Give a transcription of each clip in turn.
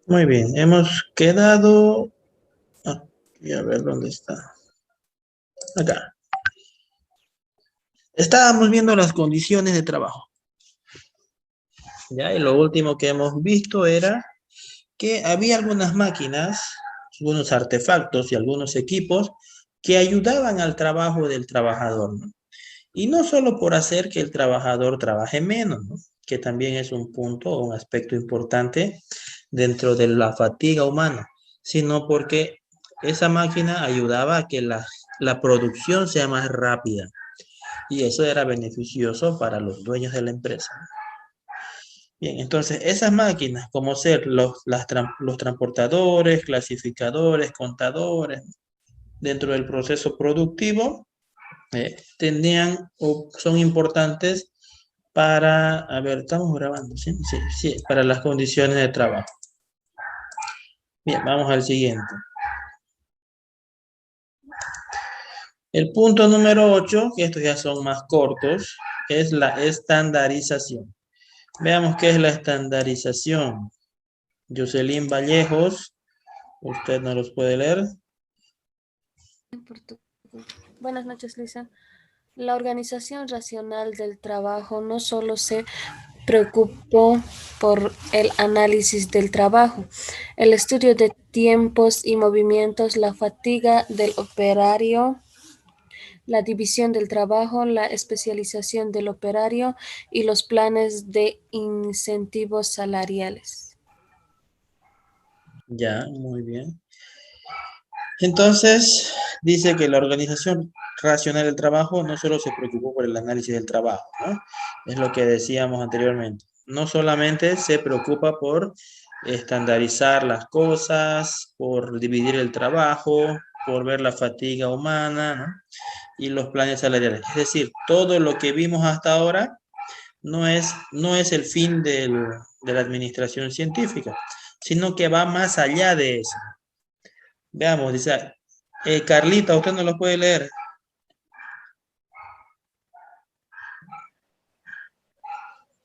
Muy bien, hemos quedado aquí, a ver dónde está. Acá. Estábamos viendo las condiciones de trabajo. Ya, y lo último que hemos visto era que había algunas máquinas, algunos artefactos y algunos equipos que ayudaban al trabajo del trabajador, ¿no? Y no solo por hacer que el trabajador trabaje menos, ¿no? Que también es un punto o un aspecto importante dentro de la fatiga humana, sino porque esa máquina ayudaba a que la producción sea más rápida y eso era beneficioso para los dueños de la empresa. Bien, entonces esas máquinas, como ser los transportadores, clasificadores, contadores, dentro del proceso productivo, tenían o son importantes para, a ver, estamos grabando, ¿sí? Sí, sí, para las condiciones de trabajo. Bien, vamos al siguiente. El punto número 8, que estos ya son más cortos, es la estandarización. Veamos qué es la estandarización. Jocelyn Vallejos, usted no los puede leer. Buenas noches, Lisa. La organización racional del trabajo no solo se preocupó por el análisis del trabajo, el estudio de tiempos y movimientos, la fatiga del operario, la división del trabajo, la especialización del operario y los planes de incentivos salariales. Ya, muy bien. Entonces, dice que la organización racional del trabajo no solo se preocupó por el análisis del trabajo, ¿no? Es lo que decíamos anteriormente. No solamente se preocupa por estandarizar las cosas, por dividir el trabajo, por ver la fatiga humana, ¿no? Y los planes salariales. Es decir, todo lo que vimos hasta ahora no es el fin de la administración científica, sino que va más allá de eso. Veamos, dice, Carlita, usted no lo puede leer.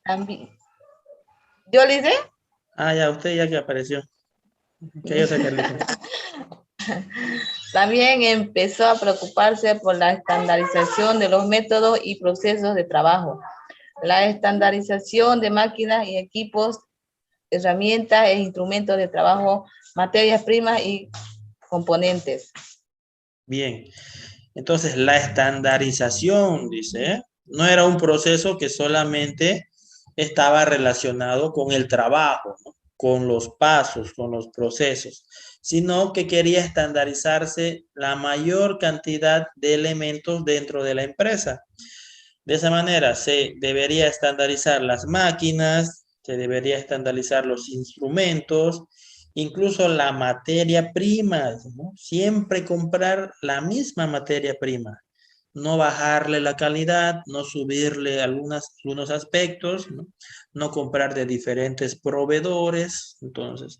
También. ¿Yo le hice? Ah, ya, usted ya que apareció. Que hay otra Carlita. También empezó a preocuparse por la estandarización de los métodos y procesos de trabajo, la estandarización de máquinas y equipos, herramientas e instrumentos de trabajo, materias primas y componentes. Bien, entonces la estandarización, dice, no era un proceso que solamente estaba relacionado con el trabajo, ¿no? Con los pasos, con los procesos, sino que quería estandarizarse la mayor cantidad de elementos dentro de la empresa. De esa manera se debería estandarizar las máquinas, se debería estandarizar los instrumentos, incluso la materia prima, ¿no? Siempre comprar la misma materia prima, no bajarle la calidad, no subirle algunos aspectos, ¿no? No comprar de diferentes proveedores. Entonces,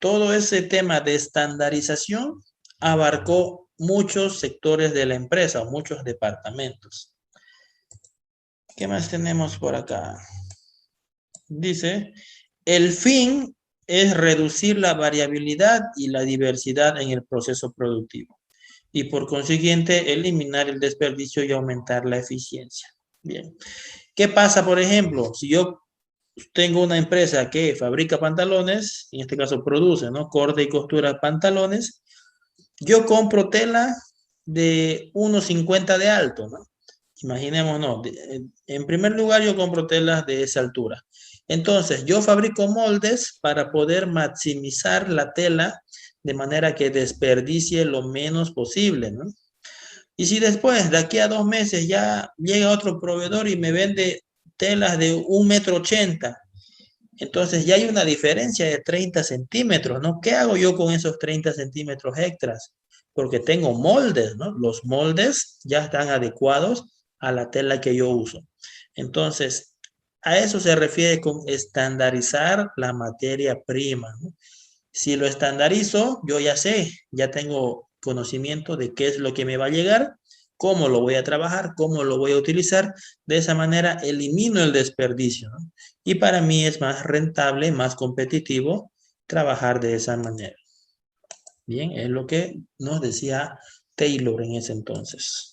todo ese tema de estandarización abarcó muchos sectores de la empresa, muchos departamentos. ¿Qué más tenemos por acá? Dice, el fin es reducir la variabilidad y la diversidad en el proceso productivo y por consiguiente eliminar el desperdicio y aumentar la eficiencia. Bien. ¿Qué pasa, por ejemplo, si yo tengo una empresa que fabrica pantalones, en este caso produce, ¿no? Corte y costura pantalones, yo compro tela de 1,50 de alto, ¿no? Imaginémonos, en primer lugar yo compro telas de esa altura. Entonces, yo fabrico moldes para poder maximizar la tela de manera que desperdicie lo menos posible, ¿no? Y si después, de aquí a 2 meses, ya llega otro proveedor y me vende telas de 1,80 m, entonces ya hay una diferencia de 30 centímetros, ¿no? ¿Qué hago yo con esos 30 centímetros extras? Porque tengo moldes, ¿no? Los moldes ya están adecuados a la tela que yo uso. Entonces, a eso se refiere con estandarizar la materia prima, ¿no? Si lo estandarizo, yo ya sé, ya tengo conocimiento de qué es lo que me va a llegar, cómo lo voy a trabajar, cómo lo voy a utilizar. De esa manera elimino el desperdicio, ¿no? Y para mí es más rentable, más competitivo trabajar de esa manera. Bien, es lo que nos decía Taylor en ese entonces.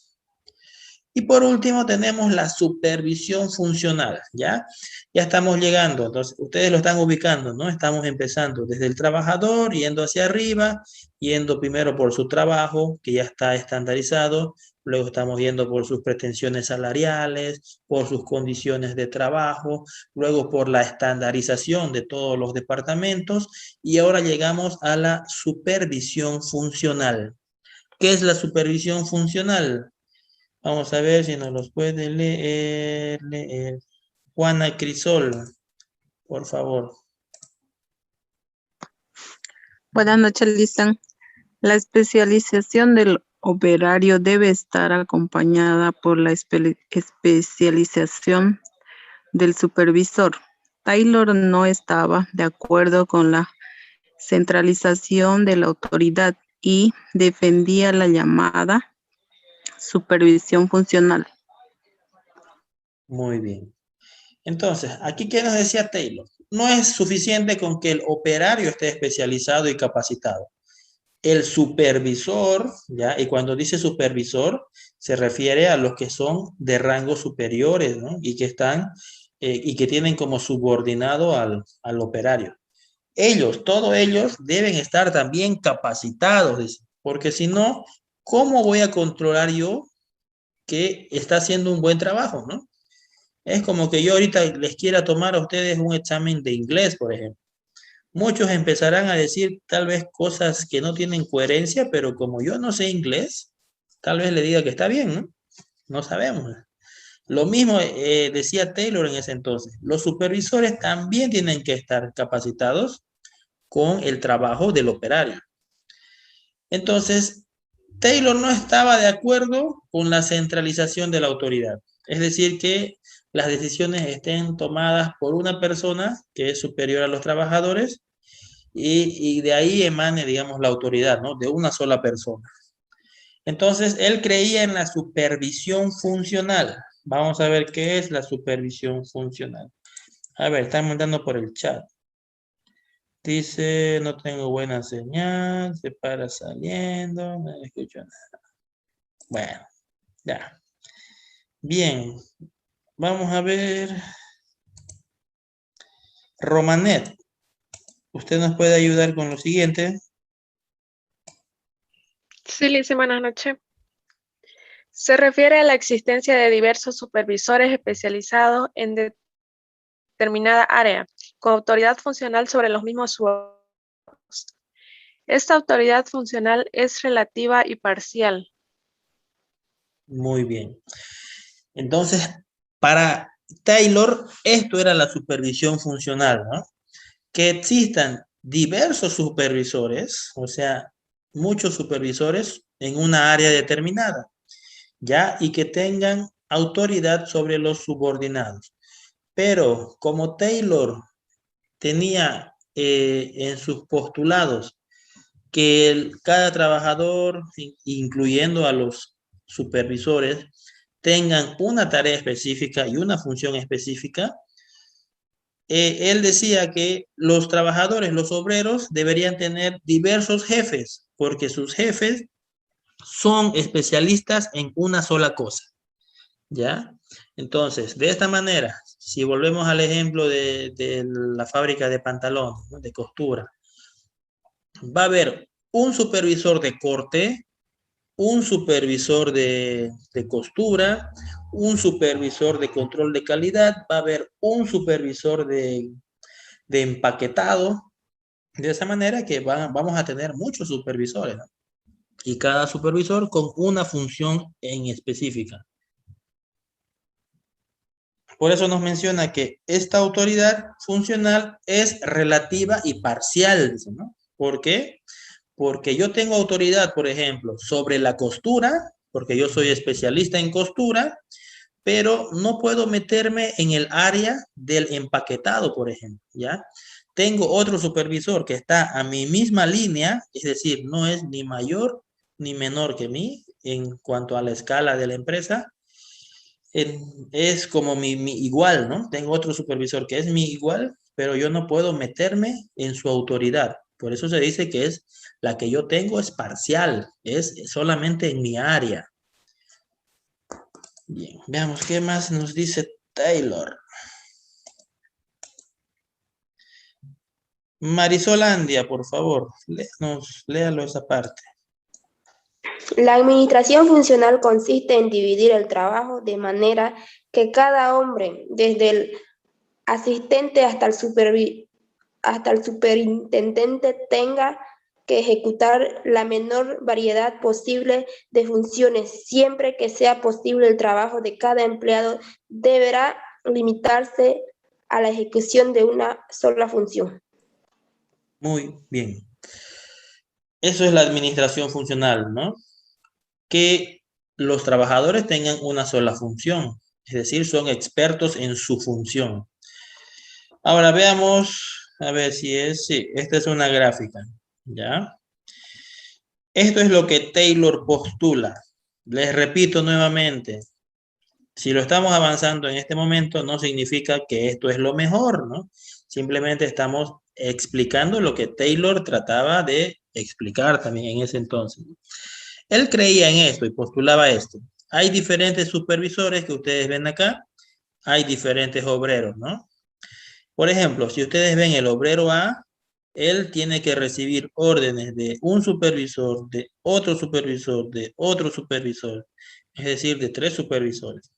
Y por último tenemos la supervisión funcional, ¿ya? Ya estamos llegando, entonces ustedes lo están ubicando, ¿no? Estamos empezando desde el trabajador, yendo hacia arriba, yendo primero por su trabajo, que ya está estandarizado, luego estamos yendo por sus pretensiones salariales, por sus condiciones de trabajo, luego por la estandarización de todos los departamentos, y ahora llegamos a la supervisión funcional. ¿Qué es la supervisión funcional? Vamos a ver si nos los puede leer. Juana Crisol, por favor. Buenas noches, Lisa. La especialización del operario debe estar acompañada por la especialización del supervisor. Taylor no estaba de acuerdo con la centralización de la autoridad y defendía la llamada supervisión funcional. Muy bien. Entonces, aquí, ¿qué nos decía Taylor? No es suficiente con que el operario esté especializado y capacitado. El supervisor, ¿ya? Y cuando dice supervisor, se refiere a los que son de rangos superiores, ¿no? Y que están, y que tienen como subordinado al operario. Ellos, todos ellos, deben estar también capacitados, porque si no, ¿cómo voy a controlar yo que está haciendo un buen trabajo, no? Es como que yo ahorita les quiera tomar a ustedes un examen de inglés, por ejemplo. Muchos empezarán a decir tal vez cosas que no tienen coherencia, pero como yo no sé inglés, tal vez le diga que está bien, ¿no? No sabemos. Lo mismo decía Taylor en ese entonces. Los supervisores también tienen que estar capacitados con el trabajo del operario. Entonces, Taylor no estaba de acuerdo con la centralización de la autoridad. Es decir, que las decisiones estén tomadas por una persona que es superior a los trabajadores y de ahí emane, digamos, la autoridad, ¿no? De una sola persona. Entonces, él creía en la supervisión funcional. Vamos a ver qué es la supervisión funcional. A ver, están mandando por el chat. Dice, no tengo buena señal, se para saliendo, no escucho nada. Bueno, ya. Bien, vamos a ver. Romanet, ¿usted nos puede ayudar con lo siguiente? Sí, Lice, buenas noches. Se refiere a la existencia de diversos supervisores especializados en determinada área, con autoridad funcional sobre los mismos sujetos. Esta autoridad funcional es relativa y parcial. Muy bien. Entonces, para Taylor, esto era la supervisión funcional, ¿no? Que existan diversos supervisores, o sea, muchos supervisores en una área determinada, ¿ya? Y que tengan autoridad sobre los subordinados. Pero como Taylor tenía en sus postulados que cada trabajador, incluyendo a los supervisores, tengan una tarea específica y una función específica, él decía que los trabajadores, los obreros, deberían tener diversos jefes, porque sus jefes son especialistas en una sola cosa, ¿ya? Entonces, de esta manera, si volvemos al ejemplo de la fábrica de pantalones, ¿no? De costura, va a haber un supervisor de corte, un supervisor de costura, un supervisor de control de calidad, va a haber un supervisor de empaquetado, de esa manera que vamos a tener muchos supervisores, ¿no? Y cada supervisor con una función en específica. Por eso nos menciona que esta autoridad funcional es relativa y parcial, ¿no? ¿Por qué? Porque yo tengo autoridad, por ejemplo, sobre la costura, porque yo soy especialista en costura, pero no puedo meterme en el área del empaquetado, por ejemplo, ¿ya? Tengo otro supervisor que está a mi misma línea, es decir, no es ni mayor ni menor que mí en cuanto a la escala de la empresa, es como mi igual, ¿no? Tengo otro supervisor que es mi igual, pero yo no puedo meterme en su autoridad. Por eso se dice que es la que yo tengo es parcial, es solamente en mi área. Bien, veamos qué más nos dice Taylor. Marisolandia, por favor, léalo esa parte. La administración funcional consiste en dividir el trabajo de manera que cada hombre, desde el asistente hasta el superintendente, tenga que ejecutar la menor variedad posible de funciones. Siempre que sea posible, el trabajo de cada empleado deberá limitarse a la ejecución de una sola función. Muy bien. Eso es la administración funcional, ¿no? Que los trabajadores tengan una sola función, es decir, son expertos en su función. Ahora veamos, a ver si es, sí, esta es una gráfica, ¿ya? Esto es lo que Taylor postula. Les repito nuevamente, si lo estamos avanzando en este momento, no significa que esto es lo mejor, ¿no? Simplemente estamos explicando lo que Taylor trataba de explicar también en ese entonces. Él creía en esto y postulaba esto. Hay diferentes supervisores que ustedes ven acá, hay diferentes obreros, ¿no? Por ejemplo, si ustedes ven el obrero A, él tiene que recibir órdenes de un supervisor, de otro supervisor, de otro supervisor, es decir, de 3 supervisores.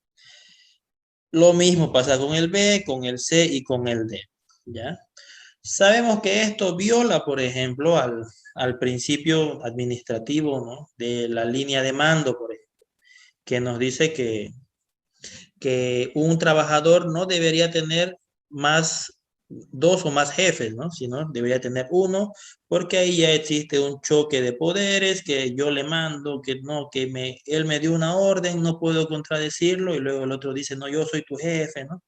Lo mismo pasa con el B, con el C y con el D, ¿ya? Sabemos que esto viola, por ejemplo, al principio administrativo, ¿no? De la línea de mando, por ejemplo, que nos dice que un trabajador no debería tener más 2 o más jefes, ¿no? Sino debería tener uno, porque ahí ya existe un choque de poderes, que yo le mando, que no, él me dio una orden, no puedo contradecirlo, y luego el otro dice, no, yo soy tu jefe, ¿no?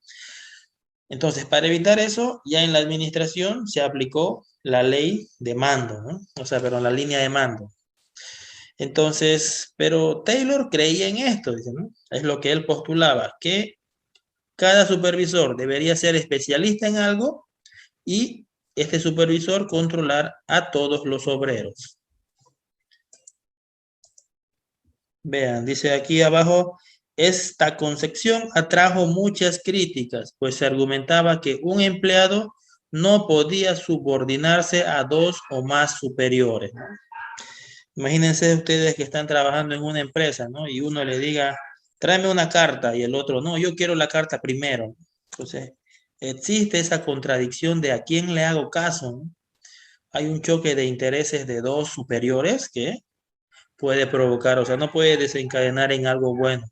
Entonces, para evitar eso, ya en la administración se aplicó la ley de mando, ¿no? O sea, pero la línea de mando. Entonces, pero Taylor creía en esto, dice, ¿no? Es lo que él postulaba, que cada supervisor debería ser especialista en algo y este supervisor controlar a todos los obreros. Vean, dice aquí abajo, esta concepción atrajo muchas críticas, pues se argumentaba que un empleado no podía subordinarse a 2 o más superiores. Imagínense ustedes que están trabajando en una empresa, ¿no? Y uno le diga, tráeme una carta, y el otro, no, yo quiero la carta primero. Entonces, existe esa contradicción de a quién le hago caso, ¿no? Hay un choque de intereses de 2 superiores que puede provocar, o sea, no puede desencadenar en algo bueno.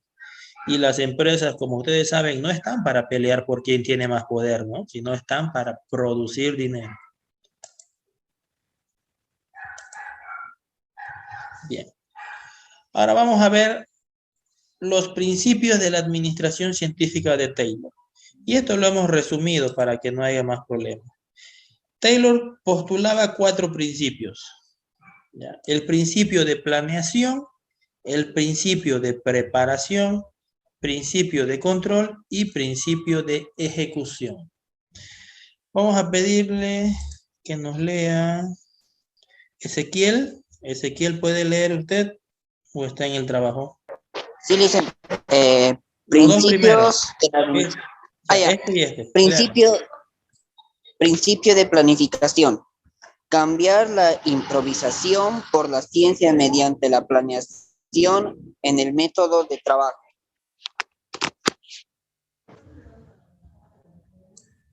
Y las empresas, como ustedes saben, no están para pelear por quién tiene más poder, ¿no? Sino están para producir dinero. Bien. Ahora vamos a ver los principios de la administración científica de Taylor. Y esto lo hemos resumido para que no haya más problemas. Taylor postulaba 4 principios. ¿Ya? El principio de planeación, el principio de preparación, principio de control y principio de ejecución. Vamos a pedirle que nos lea Ezequiel. Ezequiel, ¿puede leer usted o está en el trabajo? Sí, dicen Principios principios de principio de planificación. Cambiar la improvisación por la ciencia mediante la planeación en el método de trabajo.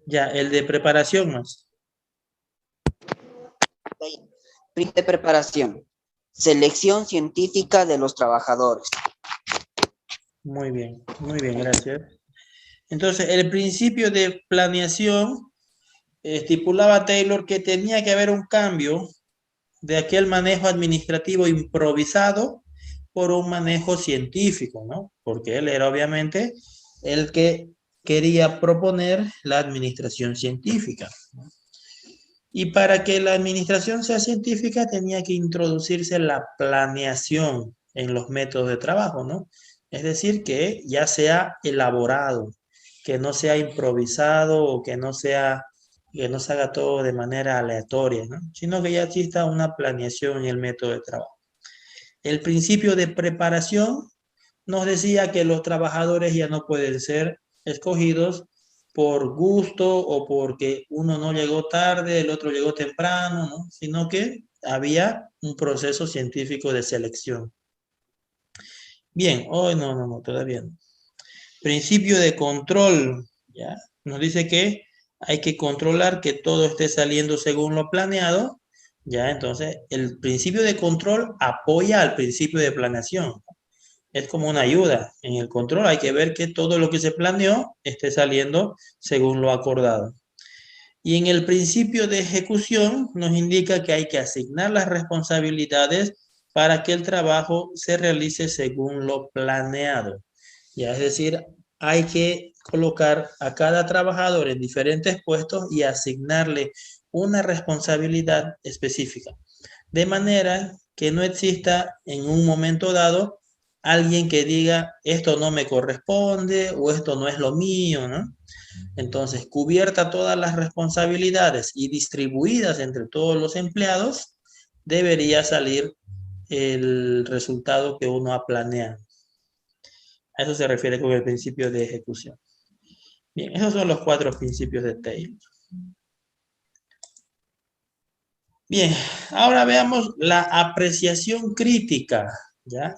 Ya, el de preparación más. De preparación. Selección científica de los trabajadores. Muy bien, gracias. Entonces, el principio de planeación estipulaba Taylor que tenía que haber un cambio de aquel manejo administrativo improvisado por un manejo científico, ¿no? Porque él era obviamente el que quería proponer la administración científica, ¿no? Y para que la administración sea científica tenía que introducirse la planeación en los métodos de trabajo, ¿no? Es decir, que ya sea elaborado, que no sea improvisado o que no sea que no se haga todo de manera aleatoria, ¿no? Sino que ya exista una planeación en el método de trabajo. El principio de preparación nos decía que los trabajadores ya no pueden ser escogidos por gusto o porque uno no llegó tarde, el otro llegó temprano, ¿no? Sino que había un proceso científico de selección. Bien, hoy no, todavía no. Principio de control, ¿ya? Nos dice que hay que controlar que todo esté saliendo según lo planeado, ¿ya? Entonces, el principio de control apoya al principio de planeación. Es como una ayuda. En el control hay que ver que todo lo que se planeó esté saliendo según lo acordado. Y en el principio de ejecución nos indica que hay que asignar las responsabilidades para que el trabajo se realice según lo planeado. Ya, es decir, hay que colocar a cada trabajador en diferentes puestos y asignarle una responsabilidad específica. De manera que no exista en un momento dado alguien que diga esto no me corresponde o esto no es lo mío, ¿no? Entonces, cubierta todas las responsabilidades y distribuidas entre todos los empleados, debería salir el resultado que uno ha planeado. A eso se refiere con el principio de ejecución. Bien, esos son los 4 principios de Taylor. Bien, ahora veamos la apreciación crítica, ¿ya?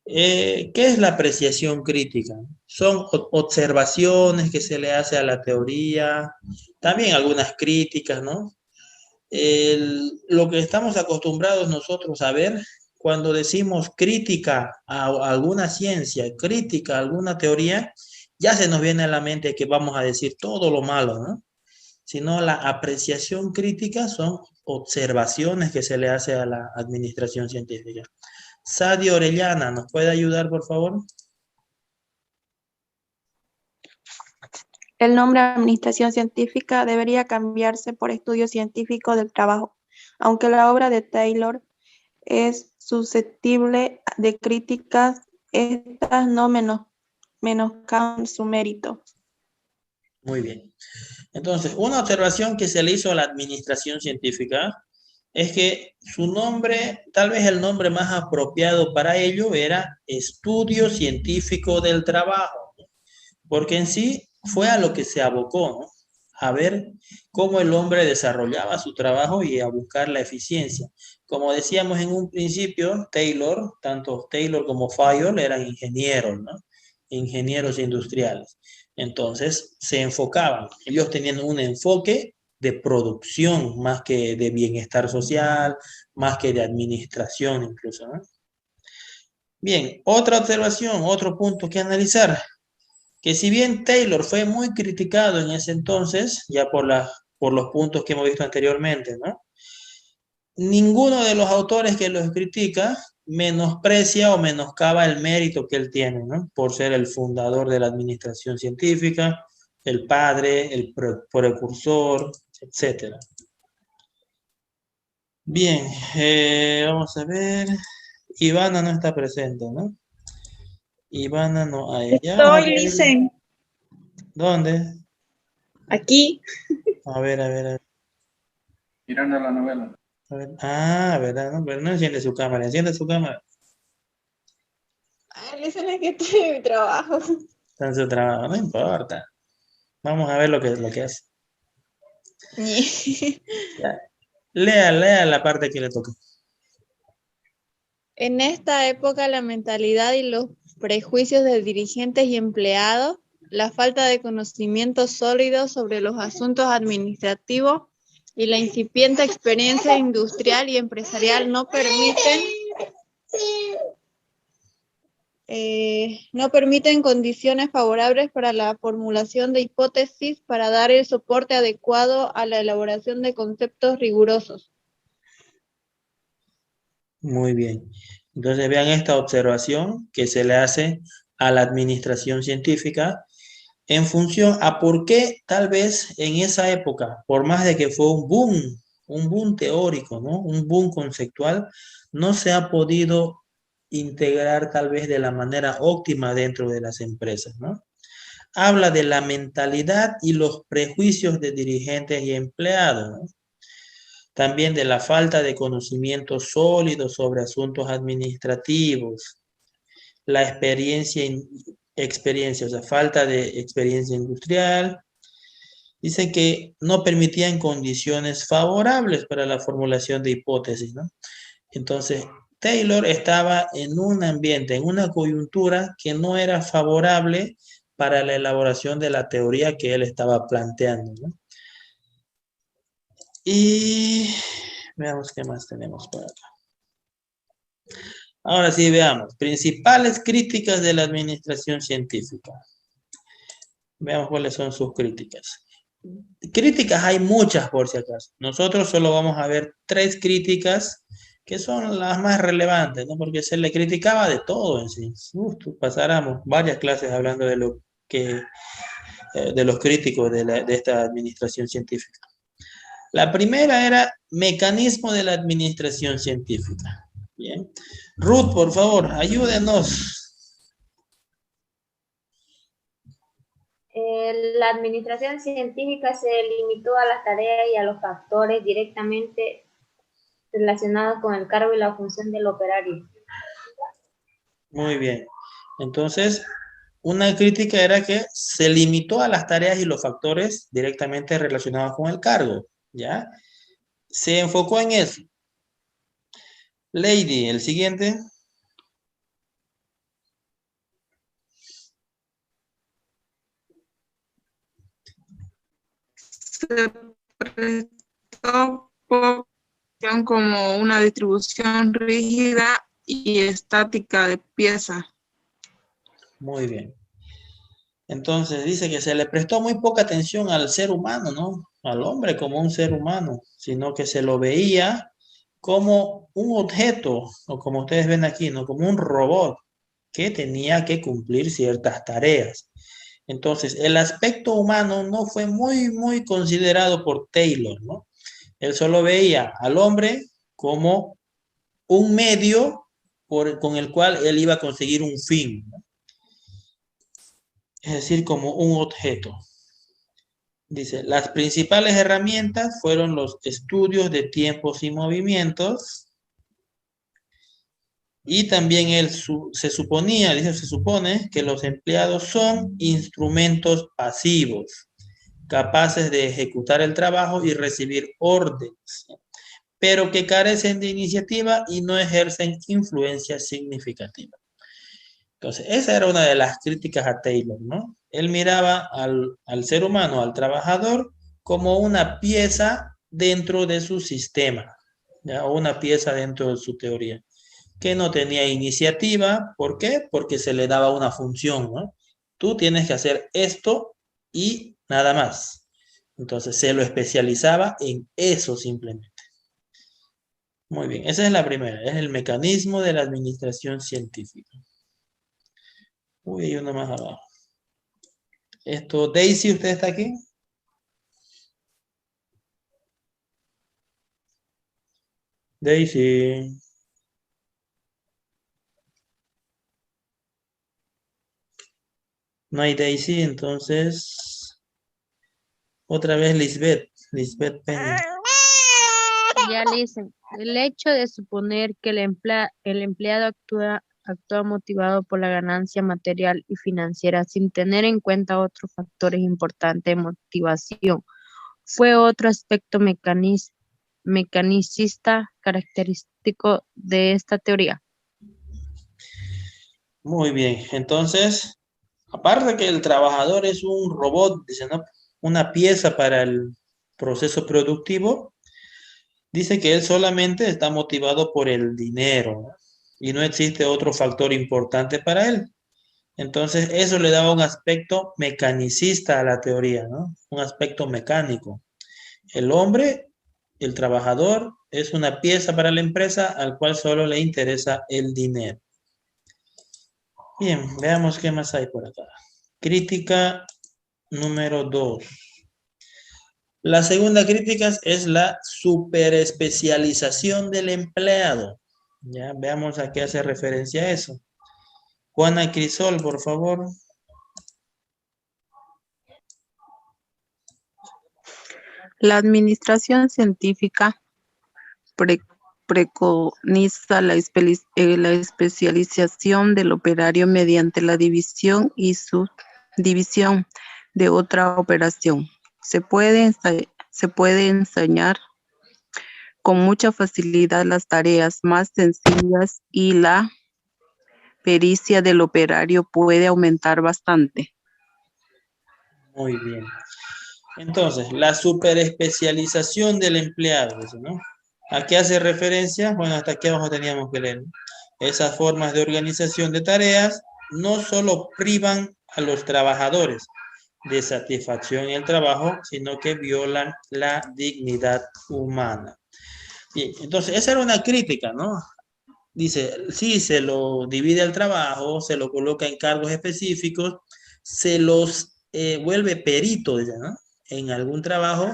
¿Qué es la apreciación crítica? Son observaciones que se le hace a la teoría, también algunas críticas, ¿no? Lo que estamos acostumbrados nosotros a ver cuando decimos crítica a alguna ciencia, crítica a alguna teoría, ya se nos viene a la mente que vamos a decir todo lo malo, ¿no? Sino la apreciación crítica son observaciones que se le hace a la administración científica. Sadio Orellana, ¿nos puede ayudar, por favor? El nombre Administración Científica debería cambiarse por Estudio Científico del Trabajo, aunque la obra de Taylor es susceptible de críticas, estas no menoscaban su mérito. Muy bien. Entonces, una observación que se le hizo a la administración científica es que su nombre, tal vez el nombre más apropiado para ello era Estudio Científico del Trabajo, porque en sí fue a lo que se abocó, ¿no? A ver cómo el hombre desarrollaba su trabajo y a buscar la eficiencia. Como decíamos en un principio, Taylor, tanto Taylor como Fayol eran ingenieros, ¿no? Ingenieros industriales. Entonces se enfocaban, ellos tenían un enfoque de producción más que de bienestar social, más que de administración incluso, ¿no? Bien, otra observación, otro punto que analizar, que si bien Taylor fue muy criticado en ese entonces, ya por los puntos que hemos visto anteriormente, ¿no? Ninguno de los autores que los critica menosprecia o menoscaba el mérito que él tiene, ¿no? Por ser el fundador de la administración científica, el padre, el precursor, etc. Bien, vamos a ver. Ivana no está presente, ¿no? Ivana no hay. Estoy, Licen. ¿Dónde? Aquí. A ver. Mirando la novela. A ver. Ah, ¿verdad? No, pero no enciende su cámara. Enciende su cámara. Ay, Licen, es que estoy en mi trabajo. Está en su trabajo, no importa. Vamos a ver lo que hace. Ya. Lea la parte que le toca. En esta época, la mentalidad y los prejuicios de dirigentes y empleados, la falta de conocimiento sólido sobre los asuntos administrativos y la incipiente experiencia industrial y empresarial no permiten condiciones favorables para la formulación de hipótesis para dar el soporte adecuado a la elaboración de conceptos rigurosos. Muy bien. Entonces vean esta observación que se le hace a la administración científica en función a por qué tal vez en esa época, por más de que fue un boom teórico, ¿no? Un boom conceptual, no se ha podido integrar tal vez de la manera óptima dentro de las empresas, ¿no? habla de la mentalidad y los prejuicios de dirigentes y empleados, ¿no? También de la falta de conocimiento sólido sobre asuntos administrativos, la experiencia, o sea, falta de experiencia industrial. Dice que no permitían condiciones favorables para la formulación de hipótesis, ¿no? Entonces, Taylor estaba en un ambiente, en una coyuntura que no era favorable para la elaboración de la teoría que él estaba planteando, ¿no? Y veamos qué más tenemos por acá. Ahora sí, veamos. Principales críticas de la administración científica. Veamos cuáles son sus críticas. Críticas hay muchas por si acaso. Nosotros solo vamos a ver 3 críticas que son las más relevantes, ¿no? Porque se le criticaba de todo en sí. Pasáramos varias clases hablando de lo que de los críticos de esta administración científica. La primera era mecanismo de la administración científica. Bien. Ruth, por favor, ayúdenos. La administración científica se limitó a las tareas y a los factores directamente relacionados con el cargo y la función del operario. Muy bien. Entonces, una crítica era que se limitó a las tareas y los factores directamente relacionados con el cargo, ¿ya? Se enfocó en eso. Lady, el siguiente. Se prestó como una distribución rígida y estática de piezas. Muy bien. Entonces dice que se le prestó muy poca atención al ser humano, ¿no? Al hombre como un ser humano, sino que se lo veía como un objeto, o como ustedes ven aquí, ¿no? Como un robot que tenía que cumplir ciertas tareas. Entonces, el aspecto humano no fue muy considerado por Taylor, ¿no? Él solo veía al hombre como un medio con el cual él iba a conseguir un fin, ¿no? Es decir, como un objeto. Dice, las principales herramientas fueron los estudios de tiempos y movimientos, y también se supone que los empleados son instrumentos pasivos, capaces de ejecutar el trabajo y recibir órdenes, pero que carecen de iniciativa y no ejercen influencia significativa. Entonces, esa era una de las críticas a Taylor, ¿no? Él miraba al ser humano, al trabajador, como una pieza dentro de su sistema, ¿ya? O una pieza dentro de su teoría, que no tenía iniciativa. ¿Por qué? Porque se le daba una función, ¿no? Tú tienes que hacer esto y nada más. Entonces, se lo especializaba en eso simplemente. Muy bien, esa es la primera, es el mecanismo de la administración científica. Uy, hay uno más abajo. Daisy, ¿usted está aquí? Daisy. No hay Daisy, entonces otra vez Lisbeth Peña. Ya le dicen, el hecho de suponer que el empleado actúa motivado por la ganancia material y financiera sin tener en cuenta otros factores importantes de motivación fue otro aspecto mecanicista característico de esta teoría. Muy bien, entonces, aparte de que el trabajador es un robot, dice, ¿no? Una pieza para el proceso productivo, dice que él solamente está motivado por el dinero, ¿no? Y no existe otro factor importante para él. Entonces, eso le daba un aspecto mecanicista a la teoría, ¿no? Un aspecto mecánico. El hombre, el trabajador, es una pieza para la empresa al cual solo le interesa el dinero. Bien, veamos qué más hay por acá. Crítica número 2. La segunda crítica es la superespecialización del empleado. Ya, veamos a qué hace referencia eso. Juana Crisol, por favor. La administración científica preconiza la especialización del operario mediante la división y subdivisión de otra operación. Se puede enseñar con mucha facilidad las tareas más sencillas y la pericia del operario puede aumentar bastante. Muy bien. Entonces, la superespecialización del empleado, ¿no? ¿A qué hace referencia? Bueno, hasta aquí abajo teníamos que leer. Esas formas de organización de tareas no solo privan a los trabajadores de satisfacción en el trabajo, sino que violan la dignidad humana. Bien, entonces esa era una crítica, ¿no? Dice, sí, se lo divide el trabajo, se lo coloca en cargos específicos, se los vuelve perito, dice, ¿no? En algún trabajo,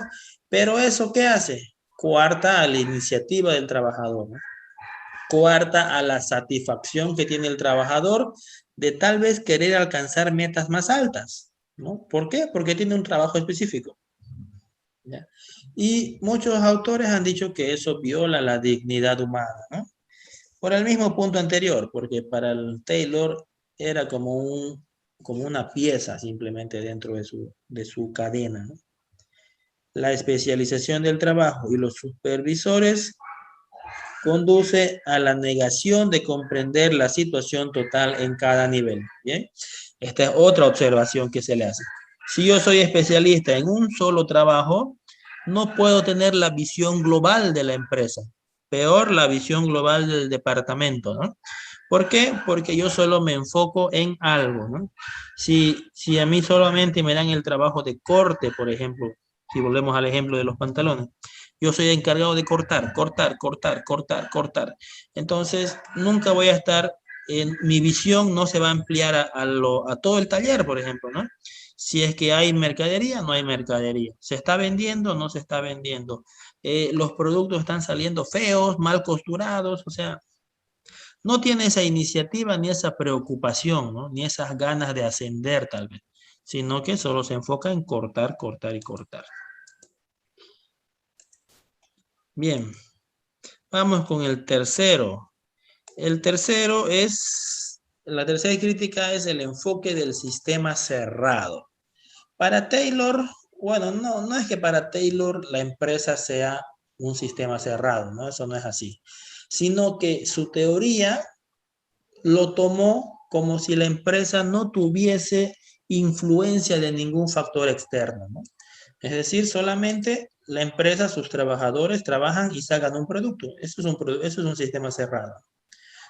pero ¿eso qué hace? Coarta a la iniciativa del trabajador, ¿no? Coarta a la satisfacción que tiene el trabajador de tal vez querer alcanzar metas más altas, ¿no? ¿Por qué? Porque tiene un trabajo específico. ¿Ya? Y muchos autores han dicho que eso viola la dignidad humana, ¿no? Por el mismo punto anterior, porque para el Taylor era como una pieza simplemente dentro de su cadena, ¿no? La especialización del trabajo y los supervisores conduce a la negación de comprender la situación total en cada nivel. ¿Bien? Esta es otra observación que se le hace. Si yo soy especialista en un solo trabajo, no puedo tener la visión global de la empresa. Peor, la visión global del departamento, ¿no? ¿Por qué? Porque yo solo me enfoco en algo, ¿no? Si a mí solamente me dan el trabajo de corte, por ejemplo, si volvemos al ejemplo de los pantalones, yo soy encargado de cortar. Entonces, nunca voy a estar, mi visión no se va a ampliar a todo el taller, por ejemplo, ¿no? Si es que hay mercadería, no hay mercadería. ¿Se está vendiendo? No se está vendiendo. Los productos están saliendo feos, mal costurados, o sea, no tiene esa iniciativa ni esa preocupación, ¿no? Ni esas ganas de ascender tal vez, sino que solo se enfoca en cortar. Bien, vamos con el tercero. La tercera crítica es el enfoque del sistema cerrado. Para Taylor, bueno, no es que para Taylor la empresa sea un sistema cerrado, ¿no? Eso no es así. Sino que su teoría lo tomó como si la empresa no tuviese influencia de ningún factor externo, ¿no? Es decir, solamente la empresa, sus trabajadores trabajan y sacan un producto. Eso es un sistema cerrado.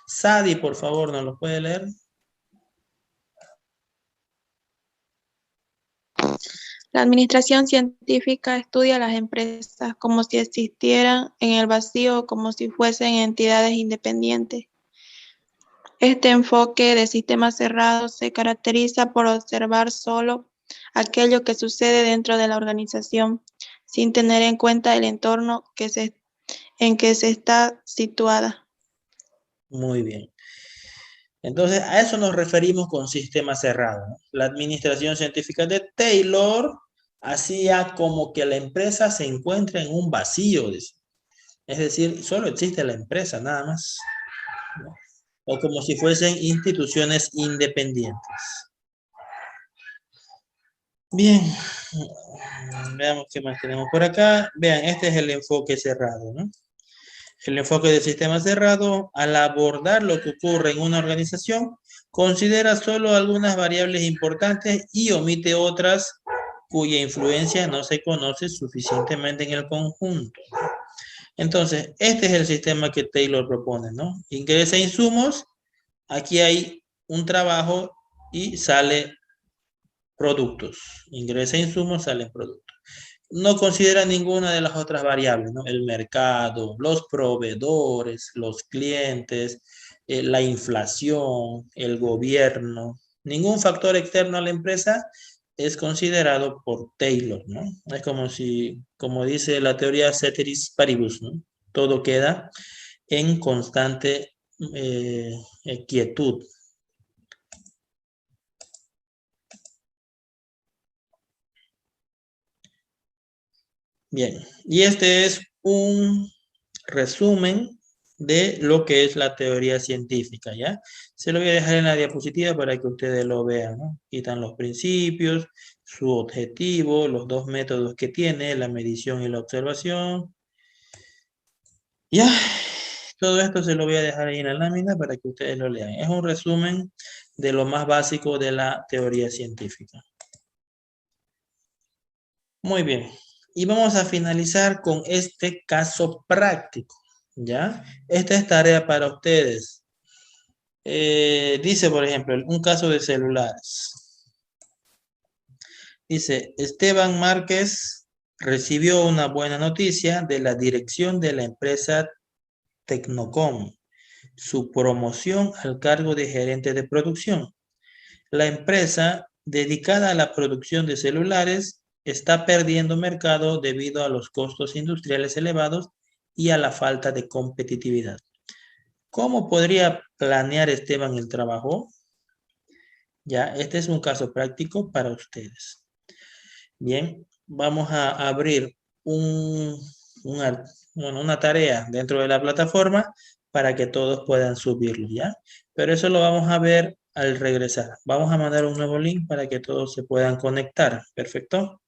Sadi, por favor, ¿nos lo puede leer? La administración científica estudia las empresas como si existieran en el vacío o como si fuesen entidades independientes. Este enfoque de sistema cerrado se caracteriza por observar solo aquello que sucede dentro de la organización, sin tener en cuenta el entorno en que se está situada. Muy bien. Entonces, a eso nos referimos con sistema cerrado, ¿no? La administración científica de Taylor hacía como que la empresa se encuentra en un vacío, dice. Es decir, solo existe la empresa, nada más, ¿no? O como si fuesen instituciones independientes. Bien, veamos qué más tenemos por acá. Vean, este es el enfoque cerrado, ¿no? El enfoque del sistema cerrado, al abordar lo que ocurre en una organización, considera solo algunas variables importantes y omite otras cuya influencia no se conoce suficientemente en el conjunto. Entonces, este es el sistema que Taylor propone, ¿no? Ingresa insumos, aquí hay un trabajo y sale productos. Ingresa insumos, salen productos. No considera ninguna de las otras variables, ¿no? El mercado, los proveedores, los clientes, la inflación, el gobierno. Ningún factor externo a la empresa es considerado por Taylor, ¿no? Es como dice la teoría ceteris paribus, ¿no? Todo queda en constante quietud. Bien, y este es un resumen de lo que es la teoría científica, ¿ya? Se lo voy a dejar en la diapositiva para que ustedes lo vean, ¿no? Aquí están los principios, su objetivo, los dos métodos que tiene, la medición y la observación. Ya, todo esto se lo voy a dejar ahí en la lámina para que ustedes lo lean. Es un resumen de lo más básico de la teoría científica. Muy bien. Y vamos a finalizar con este caso práctico, ¿ya? Esta es tarea para ustedes. Dice, por ejemplo, un caso de celulares. Dice, Esteban Márquez recibió una buena noticia de la dirección de la empresa Tecnocom, su promoción al cargo de gerente de producción. La empresa dedicada a la producción de celulares está perdiendo mercado debido a los costos industriales elevados y a la falta de competitividad. ¿Cómo podría planear Esteban el trabajo? Ya, este es un caso práctico para ustedes. Bien, vamos a abrir una tarea dentro de la plataforma para que todos puedan subirlo, ¿ya? Pero eso lo vamos a ver al regresar. Vamos a mandar un nuevo link para que todos se puedan conectar. ¿Perfecto?